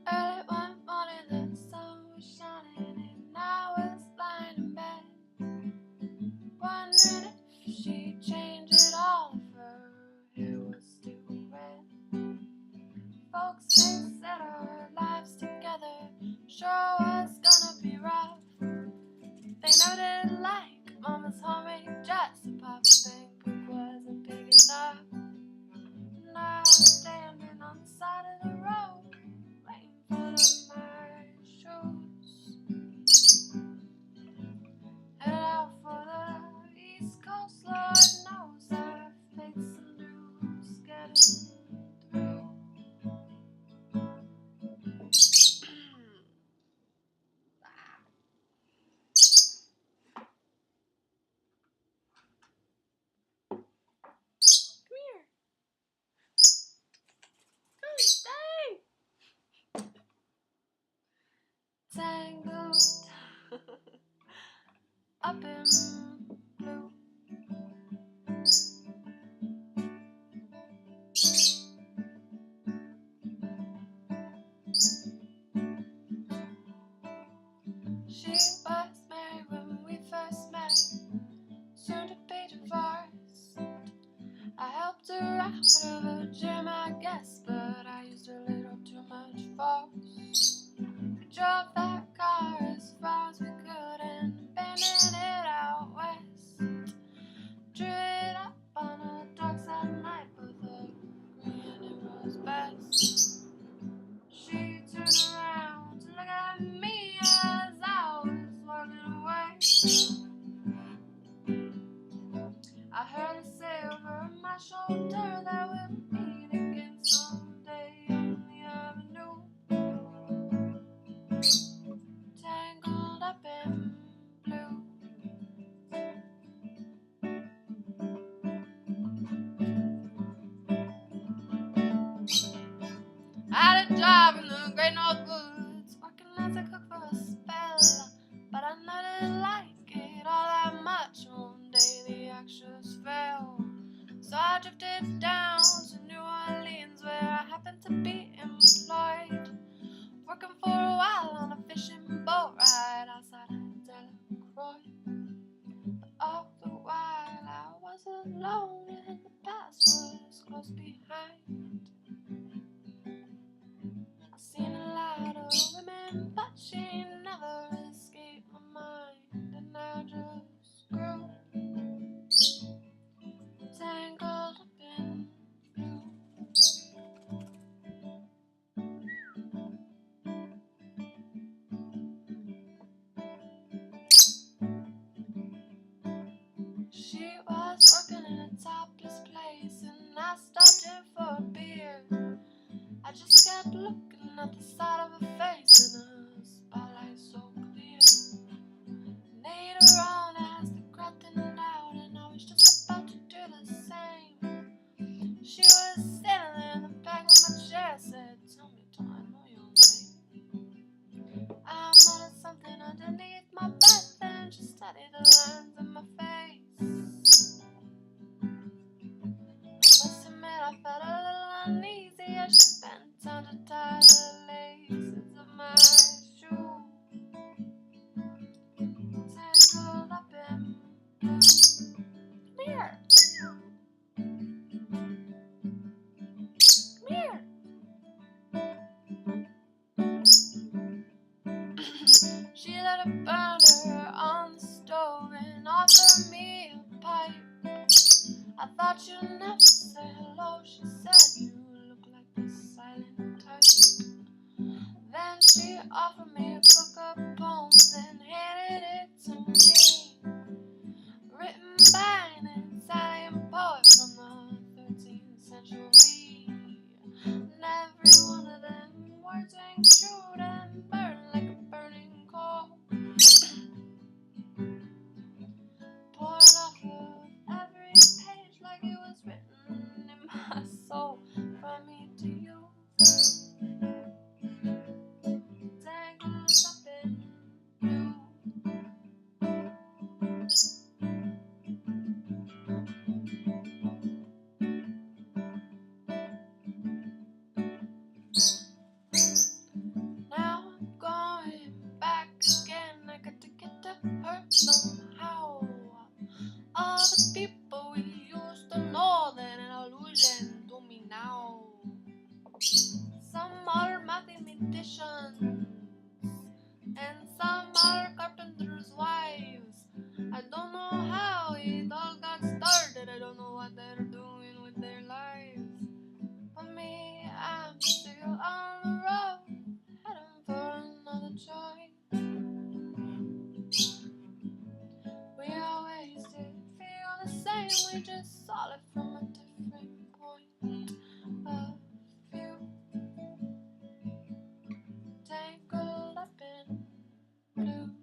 Early one morning, the sun was shining, and I was lying in bed, wondering if she'd change it all, if her hair was still red. Folks, they said our lives together sure was gonna be rough. They noted like Mama's homemade dress, and Papa think it wasn't big enough. And I was standing on the side of the road, waiting for my shoes. Headed out for the East Coast, Lord knows I've faced some news getting through. Come here. Come stay. Tangled up in blue. She was married when we first met, soon to be divorced. I helped her out of a gym, I guess, but I used a little too much force. We drove that car as far as we could and abandoned it out west. Drew it up on a dark side night, both agreeing it was best. She turned around to look at me as I was walking away. I heard her say over my shoulder that we'll meet again someday on the avenue. Tangled up in blue. I had a job in the Great North Woods, working as a cook for a spell, but I know didn't like it all that much. One day the actress fell, so I drifted down to New Orleans, where I happened to be employed, working for a while on a fishing boat ride outside of Delacroix. But all the while I was alone and the past was close behind. I seen a lot of women, but she never escaped my mind, and I just grew tangled up in blue. She was working in a topless place, and I stopped in for a beer. I just kept looking at the side of her face in a spotlight so clear. Later on, as the crowd thinned out, and I was just about to do the same, she was sitting there in the back of my chair, said, "Tell me, do I know your name?" I muttered something underneath my breath and she studied the lines in my face. I must admit I felt a little uneasy as she bent down to tie the laces of my shoe. Tangled up in blue. Come here. Come here. She let a burner on the stove and offered me a pipe. I thought you'd never say hello, she said, you look like the silent type. Then she offered me a book of poems and handed it to me, written by an Italian poet from the 13th century. And every one of them words rang true and burned like a burning coal, pouring off of every page like it was written in my soul. Somehow, all the people we used to know, they're an illusion to me now. Some are mathematicians, and some are carpenters' wives. I don't know how it all got started. I don't know what they're doing with their lives. But me, I'm still on the road, heading for another joint. We always did feel the same, we just saw it from a different point of view. Tangled up in blue.